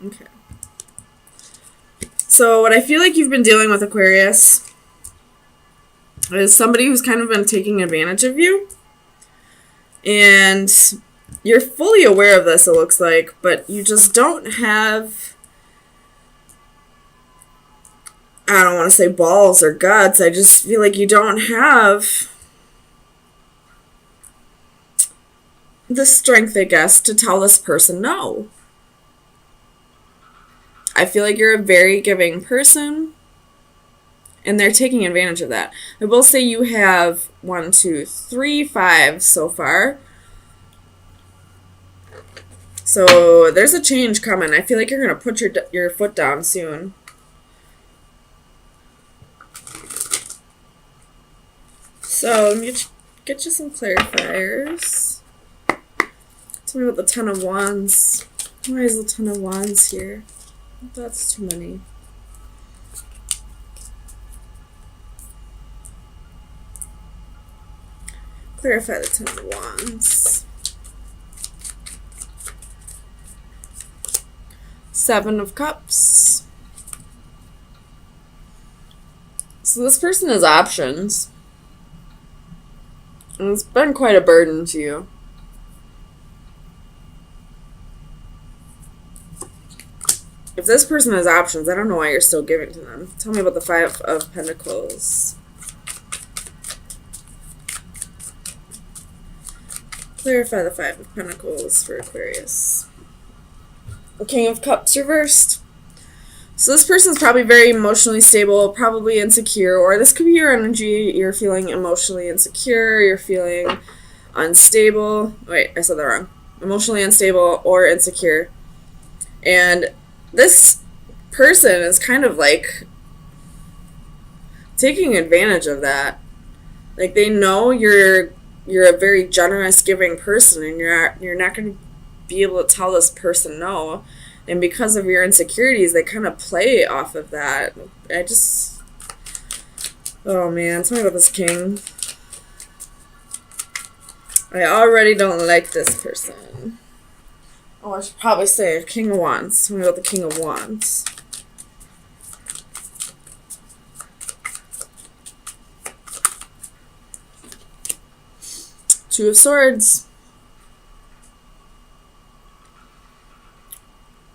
Okay. So what I feel like you've been dealing with, Aquarius, is somebody who's kind of been taking advantage of you. And you're fully aware of this, it looks like, but you just don't have, I don't want to say balls or guts. I just feel like you don't have the strength, I guess, to tell this person no. I feel like you're a very giving person, and they're taking advantage of that. I will say you have 1, 2, 3, 5 so far. So there's a change coming. I feel like you're going to put your foot down soon. So let me get you some clarifiers. Tell me about the Ten of Wands. Why is the Ten of Wands here? That's too many. Clarify the Ten of Wands. Seven of Cups. So this person has options. And it's been quite a burden to you. If this person has options, I don't know why you're still giving to them. Tell me about the Five of Pentacles. Clarify the Five of Pentacles for Aquarius. The King of Cups reversed. So this person's probably very emotionally stable, probably insecure, or this could be your energy. You're feeling emotionally insecure, you're feeling unstable. Wait, I said that wrong. Emotionally unstable or insecure. And this person is kind of like taking advantage of that. Like they know you're a very generous, giving person, and you're not going to be able to tell this person no. And because of your insecurities, they kind of play off of that. Oh man, tell me about this king. I already don't like this person. Oh, I should probably say King of Wands. Tell me about the King of Wands. Two of Swords.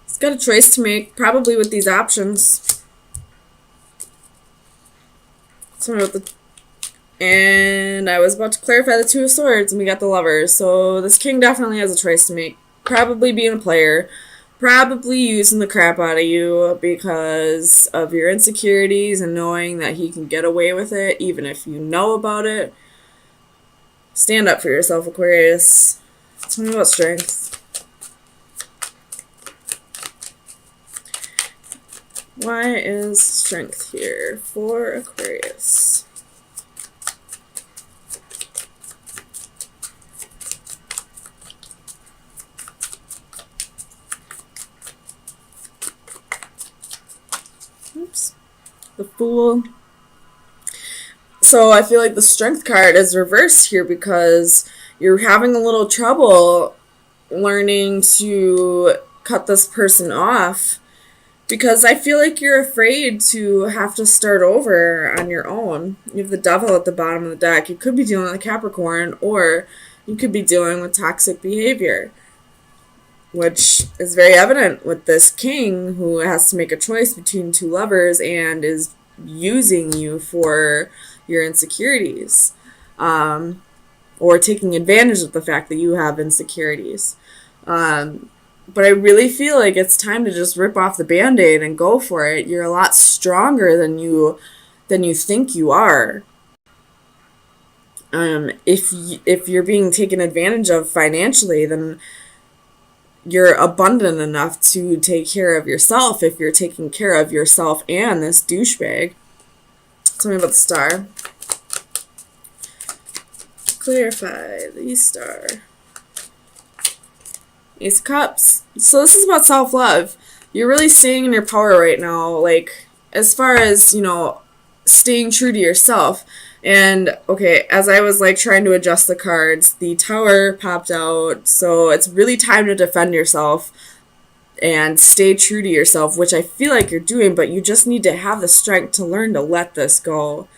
He's got a choice to make, probably with these options. And I was about to clarify the Two of Swords, and we got the Lovers. So this king definitely has a choice to make. Probably being a player. Probably using the crap out of you because of your insecurities and knowing that he can get away with it, even if you know about it. Stand up for yourself, Aquarius. Tell me about strength. Why is strength here for Aquarius? Oops. The Fool. So I feel like the Strength card is reversed here because you're having a little trouble learning to cut this person off. Because I feel like you're afraid to have to start over on your own. You have the Devil at the bottom of the deck. You could be dealing with a Capricorn, or you could be dealing with toxic behavior, which is very evident with this king who has to make a choice between two lovers and is using you for your insecurities, or taking advantage of the fact that you have insecurities. But I really feel like it's time to just rip off the Band-Aid and go for it. You're a lot stronger than you think you are. If you're being taken advantage of financially, then you're abundant enough to take care of yourself if you're taking care of yourself and this douchebag. Tell me about the Star. Clarify the Star. Ace of Cups. So this is about self-love. You're really staying in your power right now, like, as far as, staying true to yourself. And, okay, as I was, trying to adjust the cards, the Tower popped out, so it's really time to defend yourself. and stay true to yourself, which I feel like you're doing, but you just need to have the strength to learn to let this go.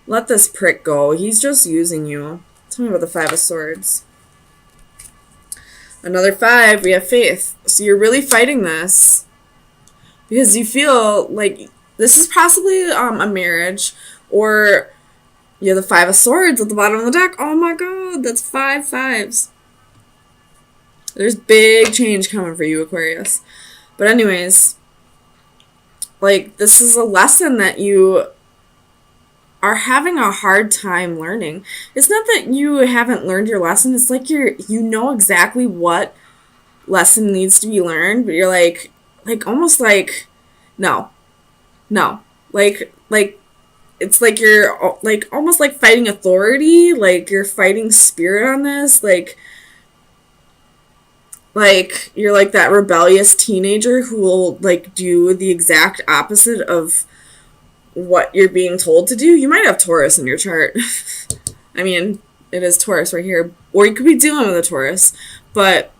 Let this prick go. He's just using you. Tell me about the Five of Swords. Another 5, we have faith. So you're really fighting this because you feel like this is possibly a marriage, or you have the 5 of Swords at the bottom of the deck. Oh my god, that's 5 5s. There's big change coming for you, Aquarius. But anyways, like, this is a lesson that you are having a hard time learning. It's not that you haven't learned your lesson. It's like you know exactly what lesson needs to be learned, but you're like almost like, no. Like, it's like you're, like, almost like fighting authority. Like, you're fighting spirit on this. Like, you're like that rebellious teenager who will, like, do the exact opposite of what you're being told to do. You might have Taurus in your chart. I mean, it is Taurus right here. Or you could be dealing with a Taurus. But,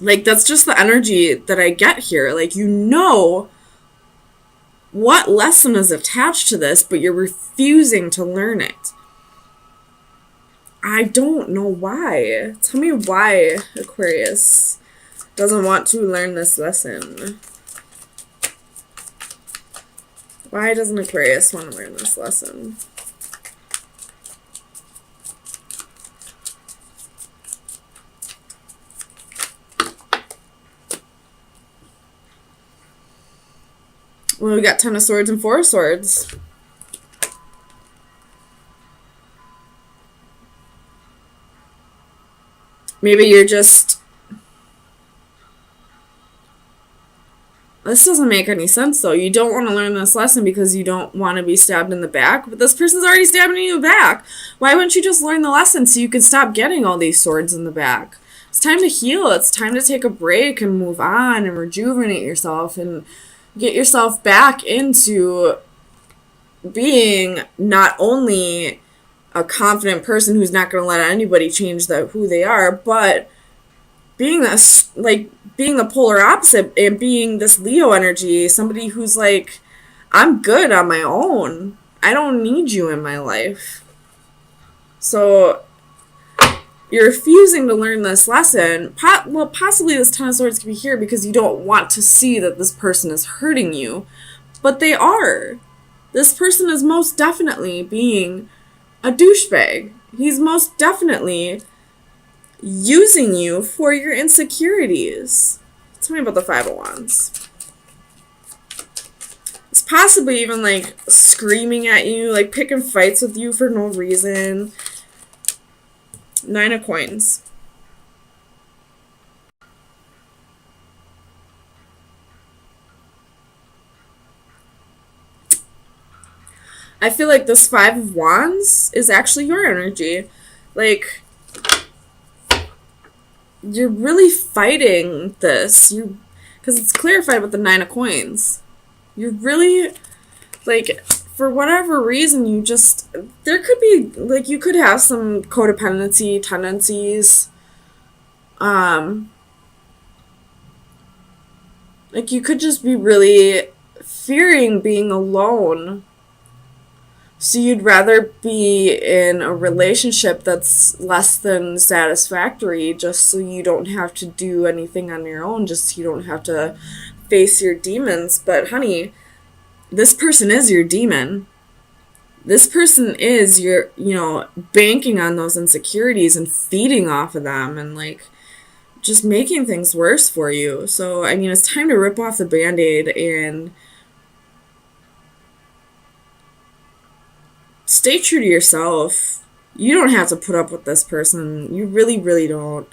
like, that's just the energy that I get here. Like, you know what lesson is attached to this, but you're refusing to learn it. I don't know why. Tell me why Aquarius doesn't want to learn this lesson. Why doesn't Aquarius want to learn this lesson? Well, we got 10 of Swords and 4 of Swords. Maybe you're just... This doesn't make any sense, though. You don't want to learn this lesson because you don't want to be stabbed in the back, but this person's already stabbing you in the back. Why wouldn't you just learn the lesson so you can stop getting all these swords in the back? It's time to heal. It's time to take a break and move on and rejuvenate yourself and get yourself back into being not only a confident person who's not going to let anybody change who they are, but being this, like, being the polar opposite and being this Leo energy, somebody who's like, I'm good on my own. I don't need you in my life. So you're refusing to learn this lesson. Well, possibly this 10 of Swords could be here because you don't want to see that this person is hurting you. But they are. This person is most definitely being a douchebag. He's most definitely using you for your insecurities. Tell me about the 5 of Wands. It's possibly even, like, screaming at you, like, picking fights with you for no reason. 9 of Coins. I feel like this 5 of Wands is actually your energy. Like, you're really fighting this. Because it's clarified with the 9 of Coins. You're really, like, for whatever reason, there could be, like, you could have some codependency tendencies. Like, you could just be really fearing being alone. So you'd rather be in a relationship that's less than satisfactory just so you don't have to do anything on your own, just so you don't have to face your demons. But honey, this person is your demon. This person is your, banking on those insecurities and feeding off of them and, like, just making things worse for you. So, I mean, it's time to rip off the Band-Aid and stay true to yourself. You don't have to put up with this person. You really, really don't.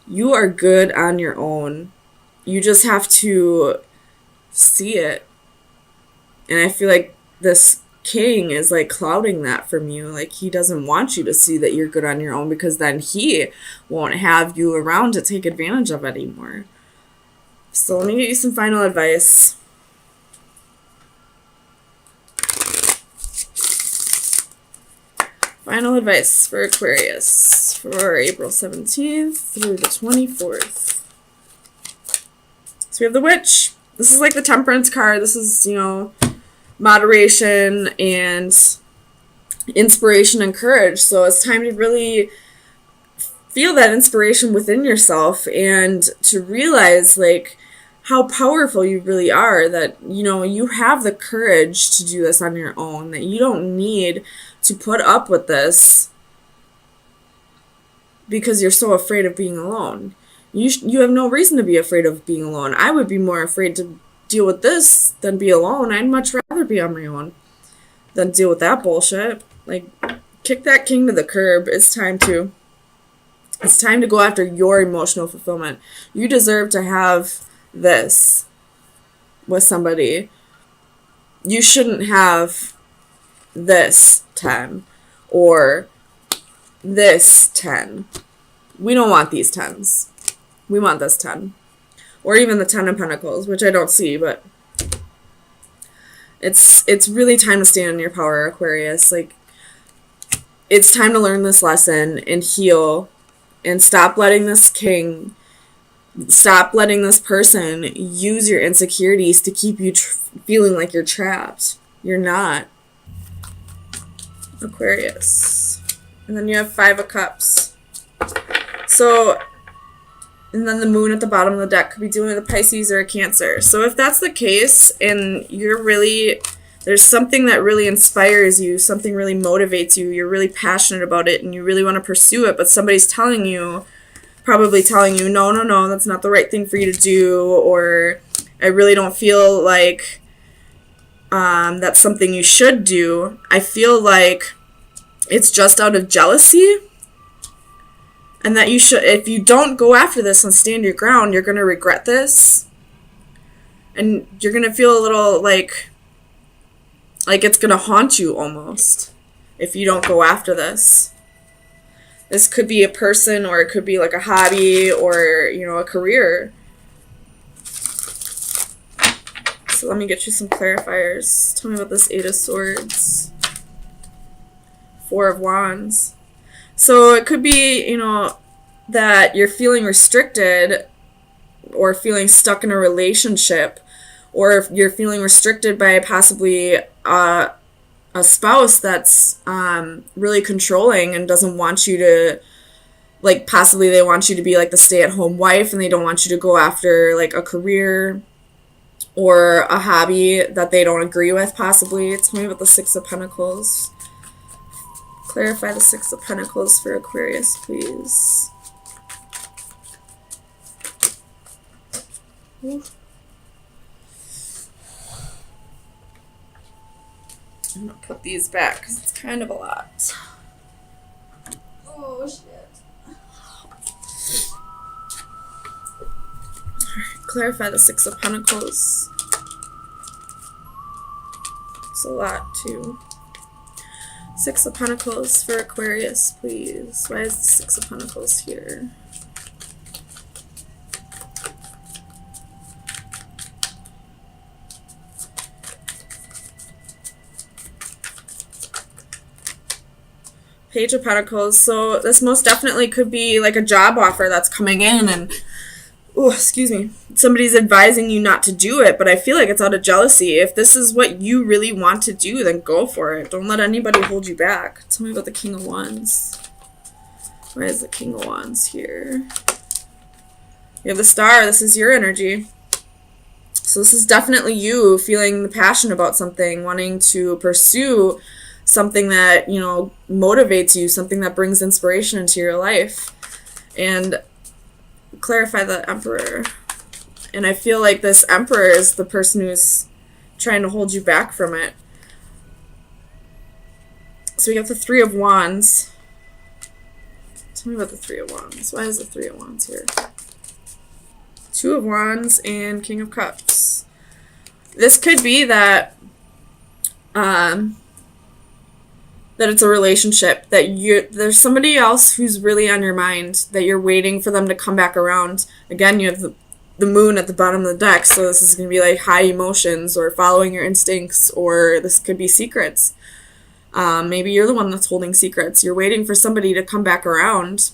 You are good on your own. You just have to see it. And I feel like this king is, like, clouding that from you. Like, he doesn't want you to see that you're good on your own because then he won't have you around to take advantage of it anymore. So let me get you some final advice. Final advice for Aquarius for April 17th through the 24th. So we have the Witch. This is like the Temperance card. This is, you know, moderation and inspiration and courage. So it's time to really feel that inspiration within yourself and to realize, like, how powerful you really are, that, you know, you have the courage to do this on your own, that you don't need to put up with this because you're so afraid of being alone. You have no reason to be afraid of being alone. I would be more afraid to deal with this than be alone. I'd much rather be on my own than deal with that bullshit. Like, kick that king to the curb. It's time to go after your emotional fulfillment. You deserve to have this with somebody. You shouldn't have this 10 or this 10. We don't want these 10s. We want this 10. Or even the 10 of Pentacles, which I don't see, but it's really time to stand in your power, Aquarius. Like, it's time to learn this lesson and heal and stop letting this king, stop letting this person use your insecurities to keep you feeling like you're trapped. You're not. Aquarius. And then you have 5 of Cups. So, and then the Moon at the bottom of the deck could be dealing with a Pisces or a Cancer. So if that's the case and you're really, there's something that really inspires you, something really motivates you, you're really passionate about it and you really want to pursue it, but somebody's telling you, probably telling you, no, that's not the right thing for you to do, or I really don't feel like that's something you should do. I feel like it's just out of jealousy, and that you should, if you don't go after this and stand your ground, you're going to regret this, and you're going to feel a little like it's going to haunt you almost if you don't go after this. This could be a person, or it could be like a hobby, or, you know, a career. So let me get you some clarifiers. Tell me about this 8 of Swords. 4 of Wands. So it could be, you know, that you're feeling restricted or feeling stuck in a relationship, or if you're feeling restricted by possibly a spouse that's really controlling and doesn't want you to, like, possibly they want you to be like the stay-at-home wife and they don't want you to go after like a career or a hobby that they don't agree with, possibly. Tell me about the 6 of Pentacles. Clarify the 6 of Pentacles for Aquarius, please. Ooh. I'm going to put these back because it's kind of a lot. Oh, shit. Alright, clarify the 6 of Pentacles. It's a lot, too. 6 of Pentacles for Aquarius, please. Why is the 6 of Pentacles here? Page of Pentacles. So this most definitely could be like a job offer that's coming in, and somebody's advising you not to do it, but I feel like it's out of jealousy. If this is what you really want to do, then go for it. Don't let anybody hold you back. Tell me about the King of Wands. Where is the King of Wands here? You have the Star. This is your energy. So this is definitely you feeling the passion about something, wanting to pursue something that, you know, motivates you, something that brings inspiration into your life. And clarify the Emperor. And I feel like this Emperor is the person who's trying to hold you back from it. So we got the 3 of Wands. Tell me about the 3 of Wands. Why is the 3 of Wands here? 2 of Wands and King of Cups. This could be that that it's a relationship, that there's somebody else who's really on your mind, that you're waiting for them to come back around. Again, you have the Moon at the bottom of the deck, so this is going to be like high emotions or following your instincts, or this could be secrets. Maybe you're the one that's holding secrets. You're waiting for somebody to come back around,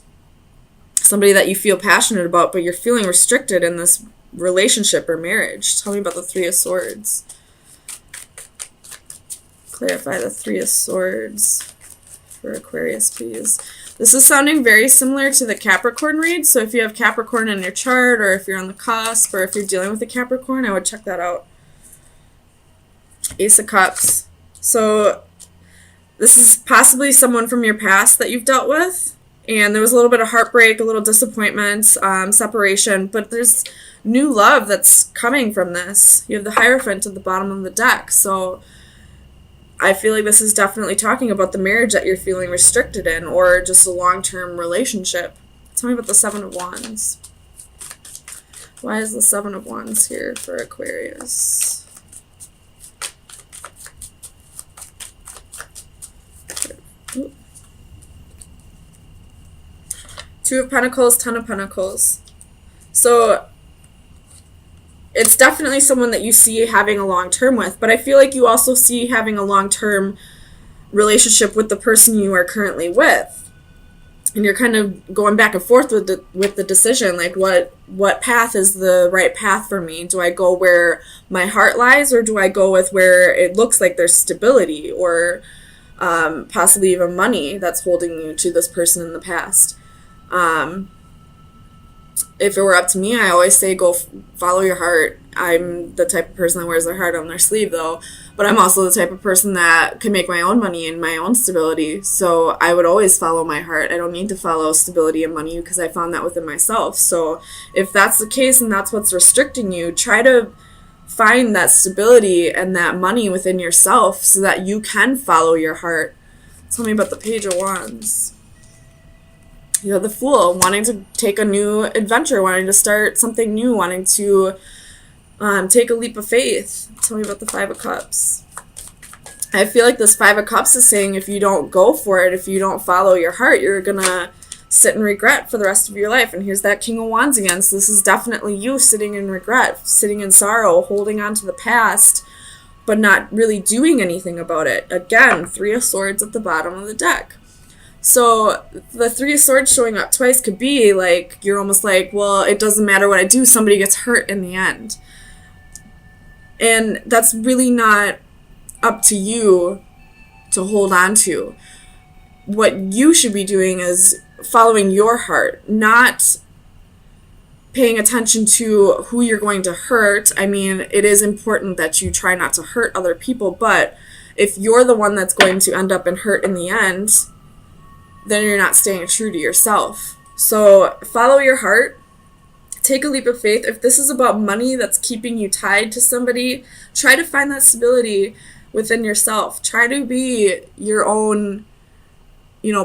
somebody that you feel passionate about, but you're feeling restricted in this relationship or marriage. Tell me about the Three of Swords. Clarify the Three of Swords for Aquarius, please. This is sounding very similar to the Capricorn read, so if you have Capricorn in your chart, or if you're on the cusp, or if you're dealing with a Capricorn, I would check that out. Ace of Cups. So this is possibly someone from your past that you've dealt with, and there was a little bit of heartbreak, a little disappointment, separation, but there's new love that's coming from this. You have the Hierophant at the bottom of the deck, so I feel like this is definitely talking about the marriage that you're feeling restricted in, or just a long-term relationship. Tell me about the Seven of Wands. Why is the Seven of Wands here for Aquarius? Ooh. Two of Pentacles, Ten of Pentacles. So it's definitely someone that you see having a long-term with, but I feel like you also see having a long-term relationship with the person you are currently with. And you're kind of going back and forth with the decision, like what path is the right path for me? Do I go where my heart lies, or do I go with where it looks like there's stability, or possibly even money that's holding you to this person in the past? If it were up to me, I always say go follow your heart. I'm the type of person that wears their heart on their sleeve, though. But I'm also the type of person that can make my own money and my own stability. So I would always follow my heart. I don't need to follow stability and money because I found that within myself. So if that's the case and that's what's restricting you, try to find that stability and that money within yourself so that you can follow your heart. Tell me about the Page of Wands. You have the Fool, wanting to take a new adventure, wanting to start something new, wanting to take a leap of faith. Tell me about the Five of Cups. I feel like this Five of Cups is saying if you don't go for it, if you don't follow your heart, you're going to sit in regret for the rest of your life. And here's that King of Wands again. So this is definitely you sitting in regret, sitting in sorrow, holding on to the past, but not really doing anything about it. Again, Three of Swords at the bottom of the deck. So the Three of Swords showing up twice could be like, you're almost like, well, it doesn't matter what I do, somebody gets hurt in the end. And that's really not up to you to hold on to. What you should be doing is following your heart, not paying attention to who you're going to hurt. I mean, it is important that you try not to hurt other people, but if you're the one that's going to end up in hurt in the end, then you're not staying true to yourself. So follow your heart. Take a leap of faith. If this is about money that's keeping you tied to somebody, try to find that stability within yourself. Try to be your own,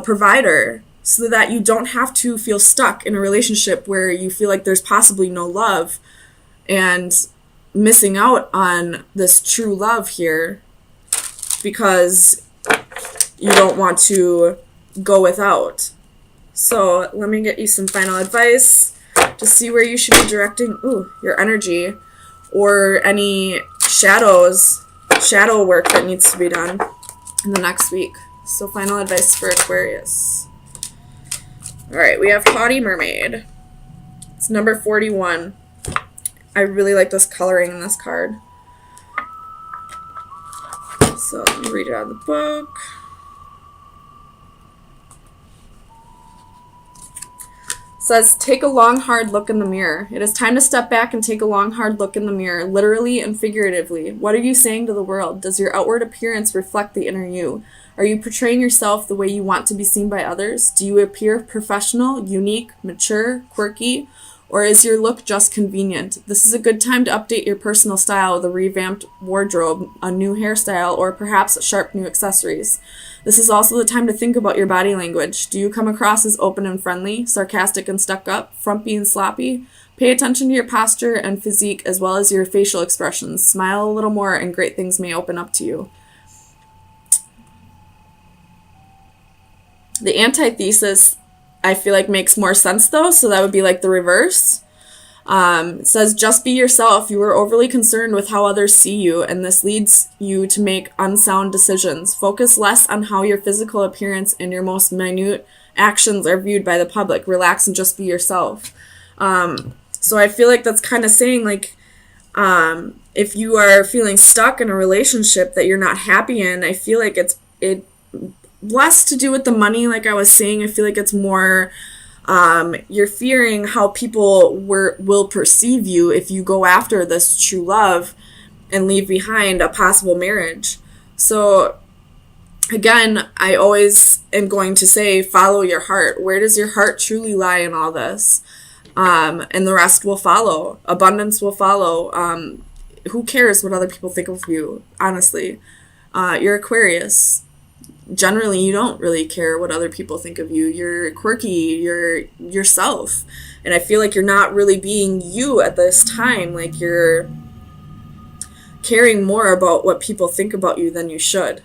provider, so that you don't have to feel stuck in a relationship where you feel like there's possibly no love and missing out on this true love here because you don't want to go without. So let me get you some final advice to see where you should be directing your energy, or any shadow work that needs to be done in the next week. So final advice for Aquarius. All right, we have Haughty Mermaid. It's number 41. I really like this coloring in this card. So let me read it out of the book. It says, take a long, hard look in the mirror. It is time to step back and take a long, hard look in the mirror, literally and figuratively. What are you saying to the world? Does your outward appearance reflect the inner you? Are you portraying yourself the way you want to be seen by others? Do you appear professional, unique, mature, quirky? Or is your look just convenient? This is a good time to update your personal style with a revamped wardrobe, a new hairstyle, or perhaps sharp new accessories. This is also the time to think about your body language. Do you come across as open and friendly, sarcastic and stuck up, frumpy and sloppy? Pay attention to your posture and physique as well as your facial expressions. Smile a little more and great things may open up to you. The antithesis, I feel like, makes more sense though, so that would be like the reverse. It says, just be yourself. You are overly concerned with how others see you, and this leads you to make unsound decisions. Focus less on how your physical appearance and your most minute actions are viewed by the public. Relax and just be yourself. So I feel like that's kind of saying, like, if you are feeling stuck in a relationship that you're not happy in, I feel like it less to do with the money. Like I was saying, I feel like it's more, you're fearing how people will perceive you if you go after this true love and leave behind a possible marriage. So again, I always am going to say, follow your heart. Where does your heart truly lie in all this? And the rest will follow. Abundance will follow. Who cares what other people think of you? Honestly, you're Aquarius. Generally, you don't really care what other people think of you. You're quirky. You're yourself, and I feel like you're not really being you at this time. Like you're caring more about what people think about you than you should.